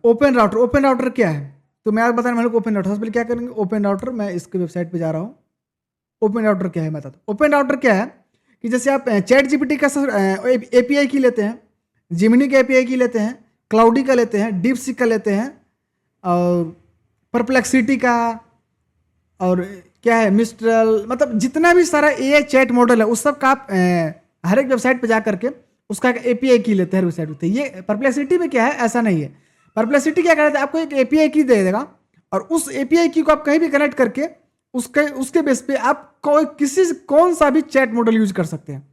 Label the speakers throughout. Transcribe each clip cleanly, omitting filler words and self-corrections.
Speaker 1: Open router क्या है, तो मैं आपको बताने वाला हूँ ओपन राउटर। सबसे पहले क्या करेंगे, ओपन राउटर, मैं इसके वेबसाइट पे जा रहा हूँ। ओपन राउटर क्या है मैं बताता हूँ। ओपन राउटर क्या है कि जैसे आप चैट जीपीटी का एपीआई की लेते हैं, जिमिनी का एपीआई की लेते हैं, क्लाउडी का लेते हैं, डीप सीक का लेते हैं, और परप्लेक्सिटी का, और क्या है मिस्ट्रल, मतलब जितना भी सारा एआई चैट मॉडल है उस सब का आप हर एक वेबसाइट पे जा करके उसका एक एपीआई की लेते हैं हर वेबसाइट पे। ये परप्लेक्सिटी में क्या है, ऐसा नहीं है। परप्लेक्सिटी क्या करता है, आपको एक एपीआई की दे देगा और उस एपीआई की को आप कहीं भी कनेक्ट करके उसके उसके बेस पे आप कोई किसी कौन सा भी चैट मॉडल यूज कर सकते हैं,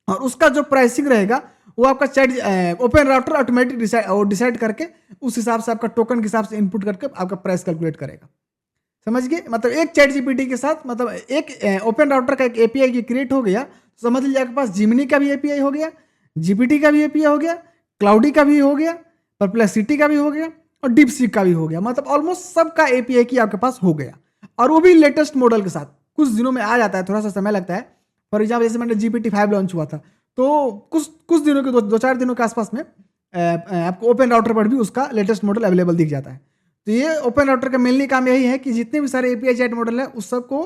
Speaker 1: और उसका जो प्राइसिंग रहेगा वो आपका chat open router automatic decide करके उस हिसाब से आपका टोकन के हिसाब से इनपुट करके आपका प्राइस कैलकुलेट करेगा। समझ गए, मतलब एक चैट जीपीटी के साथ, मतलब एक ओपन राउटर का एक एपीआई की क्रिएट हो गया, तो समझ लीजिए आपके पास जिमिनी का भी एपीआई हो गया, जीपीटी का भी एपीआई हो गया, क्लाउडी का भी हो गया, परप्लेक्सिटी का भी हो गया, और डीप सीक का भी हो गया। मतलब ऑलमोस्ट सबका एपीआई की आपके पास हो गया, और वो भी लेटेस्ट मॉडल के साथ। कुछ दिनों में आ जाता है, थोड़ा सा समय लगता है। फॉर एग्जाम्पल जैसे मैंने GPT-5 लॉन्च हुआ था, तो कुछ कुछ दिनों के दो चार दिनों के आसपास में आपको ओपन राउटर पर भी उसका लेटेस्ट मॉडल अवेलेबल दिख जाता है। तो ये ओपन राउटर का मेनली काम यही है कि जितने भी सारे एपीआई चैट मॉडल है उस सबको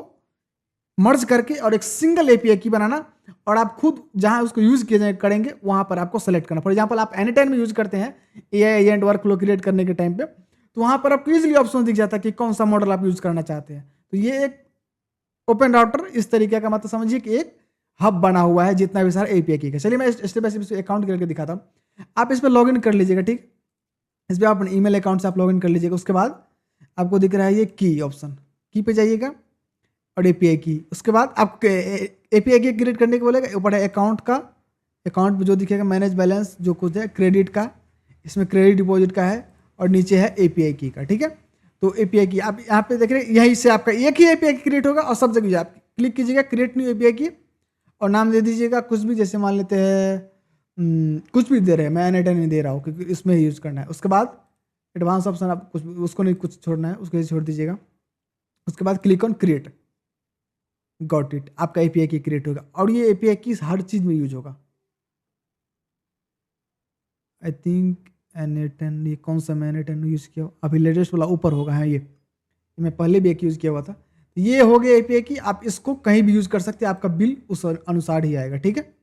Speaker 1: मर्ज करके और एक सिंगल एपीआई की बनाना, और आप खुद जहां उसको यूज करेंगे वहां पर आपको सेलेक्ट करना। फॉर एग्जांपल आप एनी टाइम में यूज करते हैं AI agent work flow create करने के टाइम पे, तो वहां पर आपको इजीली ऑप्शन दिख जाता है कि कौन सा मॉडल आप यूज करना चाहते हैं। तो ये एक ओपन राउटर इस तरीके का, मतलब समझिए कि एक हब बना हुआ है जितना भी सारा एपीआई की। चलिए मैं स्टेप बाय स्टेप अकाउंट करके दिखाता हूँ। आप इस पर लॉग इन कर लीजिएगा, ठीक। इस पर अपने ईमेल अकाउंट से आप लॉग इन कर लीजिएगा। उसके बाद आपको दिख रहा है ये की ऑप्शन, की पे जाइएगा और एपीआई की। उसके बाद आपको एपीआई की क्रिएट करने को बोलेगा, ऊपर है अकाउंट का, अकाउंट पे जो दिखेगा मैनेज बैलेंस जो कुछ है, क्रेडिट का, इसमें क्रेडिट डिपॉजिट का है, और नीचे है एपीआई की का, ठीक है। तो एपीआई की आप यहाँ पे देख रहे हैं, यहीं से आपका एक ही एपीआई क्रिएट होगा, और सब जगह आप क्लिक कीजिएगा क्रिएट न्यू एपीआई की, और नाम दे दीजिएगा कुछ भी, जैसे मान लेते हैं कुछ भी दे रहे हैं, मैं एन नहीं दे रहा हूँ क्योंकि इसमें यूज करना है। उसके बाद एडवांस ऑप्शन आप कुछ उसको नहीं कुछ छोड़ना है, उसको छोड़ दीजिएगा। उसके बाद click on create, got it, आपका एपीआई की क्रिएट होगा, और ये एपीआई की हर चीज में यूज होगा। आई थिंक N10, ये कौन सा मैं N10 यूज किया अभी लेटेस्ट वाला ऊपर होगा, हाँ ये मैं पहले भी एक यूज किया हुआ था। तो ये हो गया एपीआई की, आप इसको कहीं भी यूज कर सकते हैं, आपका बिल उस अनुसार ही आएगा, ठीक है।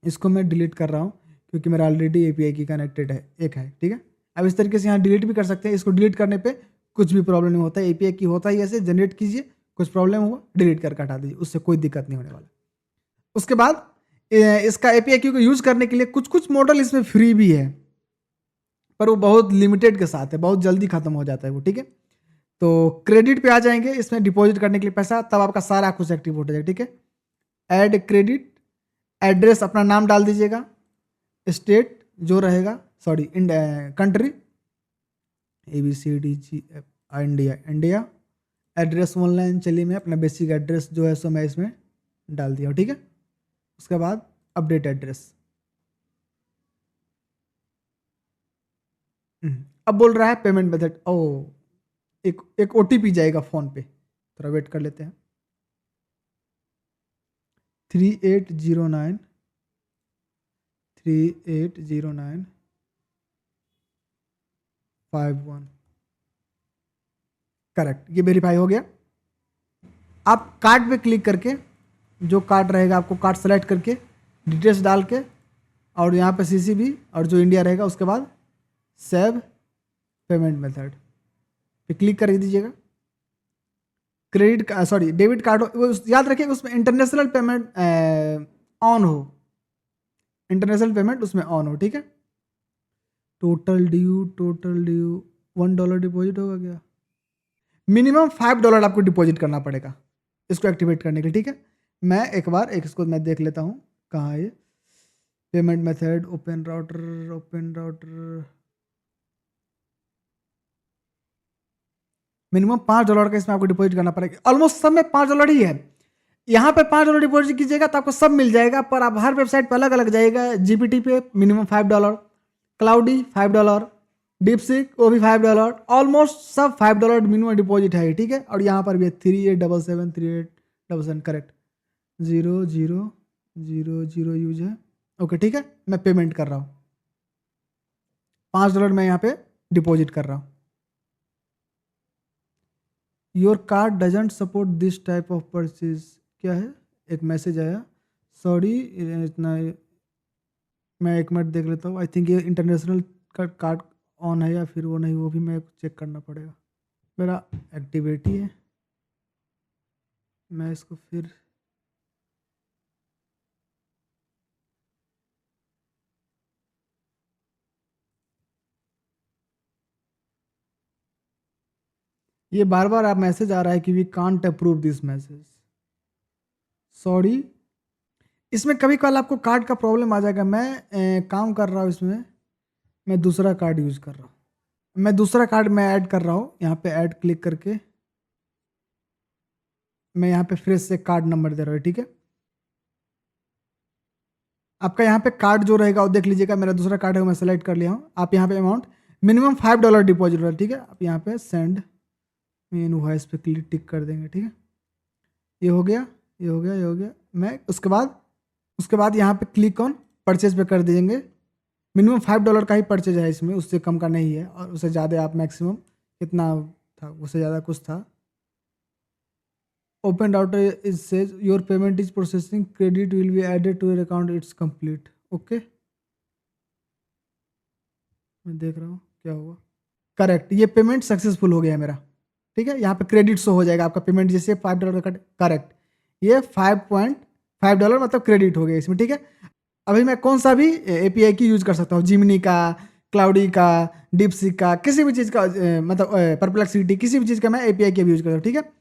Speaker 1: इसको मैं डिलीट कर रहा हूँ क्योंकि मेरा ऑलरेडी एपीआई की कनेक्टेड है, एक है, ठीक है। अब इस तरीके से यहाँ डिलीट भी कर सकते हैं। इसको डिलीट करने पे कुछ भी प्रॉब्लम नहीं होता है, एपीआई की होता ही ऐसे, जनरेट कीजिए, कुछ प्रॉब्लम हुआ डिलीट करके हटा दीजिए, उससे कोई दिक्कत नहीं होने वाला। उसके बाद इसका एपीआई की को यूज करने के लिए कुछ कुछ मॉडल इसमें फ्री भी है, पर वो बहुत लिमिटेड के साथ है, बहुत जल्दी खत्म हो जाता है वो, ठीक है। तो क्रेडिट पे आ जाएंगे, इसमें डिपॉजिट करने के लिए पैसा, तब आपका सारा कुछ एक्टिव हो जाएगा, ठीक है। ऐड क्रेडिट, एड्रेस अपना नाम डाल दीजिएगा, स्टेट जो रहेगा, sorry country ABCDGF, India, India. Address online, चलिए मैं अपना बेसिक एड्रेस जो है सो मैं इसमें डाल दिया, ठीक है। उसके बाद अपडेट एड्रेस, अब बोल रहा है पेमेंट मेथड। ओ एक ओटीपी जाएगा फोन पे, थोड़ा वेट कर लेते हैं। 3809 51 करेक्ट, ये वेरीफाई हो गया। आप कार्ड पे क्लिक करके, जो कार्ड रहेगा आपको कार्ड सेलेक्ट करके डिटेल्स डाल के, और यहाँ पे सीसीबी और जो इंडिया रहेगा, उसके बाद सेव पेमेंट मेथड पे क्लिक कर दीजिएगा। क्रेडिट का सॉरी डेबिट कार्ड हो, याद रखिएगा उसमें इंटरनेशनल पेमेंट ऑन हो, इंटरनेशनल पेमेंट उसमें ऑन हो, ठीक है। टोटल ड्यू $1 डिपॉजिट होगा क्या, मिनिमम $5 आपको डिपॉजिट करना पड़ेगा इसको एक्टिवेट करने के लिए, ठीक है। मैं एक बार इसको मैं देख लेता हूँ कहाँ है ये payment method, open router minimum $5 का इसमें आपको डिपॉजिट करना पड़ेगा। ऑलमोस्ट सब में $5 ही है। यहाँ पे $5 डिपॉजिट कीजिएगा तो आपको सब मिल जाएगा, पर आप हर वेबसाइट पे अलग अलग जाएगा। जीपीटी पे मिनिमम $5, क्लाउडी $5, डीपसीक वो भी $5, ऑलमोस्ट सब $5 मिनिमम डिपॉजिट है, ठीक है। और यहाँ पर भी 3877 करेक्ट, 0000 यूज है, ओके ठीक है। मैं पेमेंट कर रहा हूँ $5 मैं यहाँ पे डिपॉजिट कर रहा हूँ। Your card doesn't support this type of purchase, क्या है, एक मैसेज आया, सॉरी इतना, मैं एक मिनट देख लेता हूँ। आई थिंक ये इंटरनेशनल का कार्ड ऑन है या फिर वो नहीं, वो भी मैं चेक करना पड़ेगा। मेरा एक्टिविटी है, मैं इसको फिर ये बार बार आप मैसेज आ रहा है कि we can't approve this message, sorry. इसमें कभी कल आपको कार्ड का प्रॉब्लम आ जाएगा। मैं काम कर रहा हूँ इसमें, मैं दूसरा कार्ड यूज कर रहा हूँ, मैं दूसरा कार्ड मैं ऐड कर रहा हूँ। यहाँ पे ऐड क्लिक करके मैं यहाँ पे फ्रेश से कार्ड नंबर दे रहा हूँ, ठीक है। आपका यहाँ पे कार्ड जो रहेगा वो देख लीजिएगा, मेरा दूसरा कार्ड है मैं सेलेक्ट कर लिया हूँ। आप यहाँ पे अमाउंट मिनिमम $5 डिपॉजिट हो, ठीक है। आप यहाँ पे सेंड मेन वॉइस पे क्लिक टिक कर देंगे, ठीक है। ये हो गया, ये हो गया, ये हो गया। मैं उसके बाद यहाँ पे क्लिक ऑन परचेज पे कर देंगे। मिनिमम $5 का ही परचेज है इसमें, उससे कम का नहीं है, और उससे ज़्यादा आप मैक्सिमम कितना था, उससे ज़्यादा कुछ था। Open doubter is says your payment is processing, credit will be added to your account, it's complete. Okay, मैं देख रहा हूँ क्या हुआ। करेक्ट, ये पेमेंट सक्सेसफुल हो गया है मेरा, ठीक है। यहाँ पे क्रेडिट शो हो जाएगा आपका पेमेंट, जैसे $5 का। करेक्ट, ये $5.5 मतलब क्रेडिट हो गया इसमें, ठीक है। अभी मैं कौन सा भी एपीआई की यूज कर सकता हूँ, जिमनी का, क्लाउडी का, डीपसीक का, किसी भी चीज़ का मतलब परप्लेक्सिटी, किसी भी चीज़ का मैं एपीआई की यूज कर सकता हूँ, ठीक है।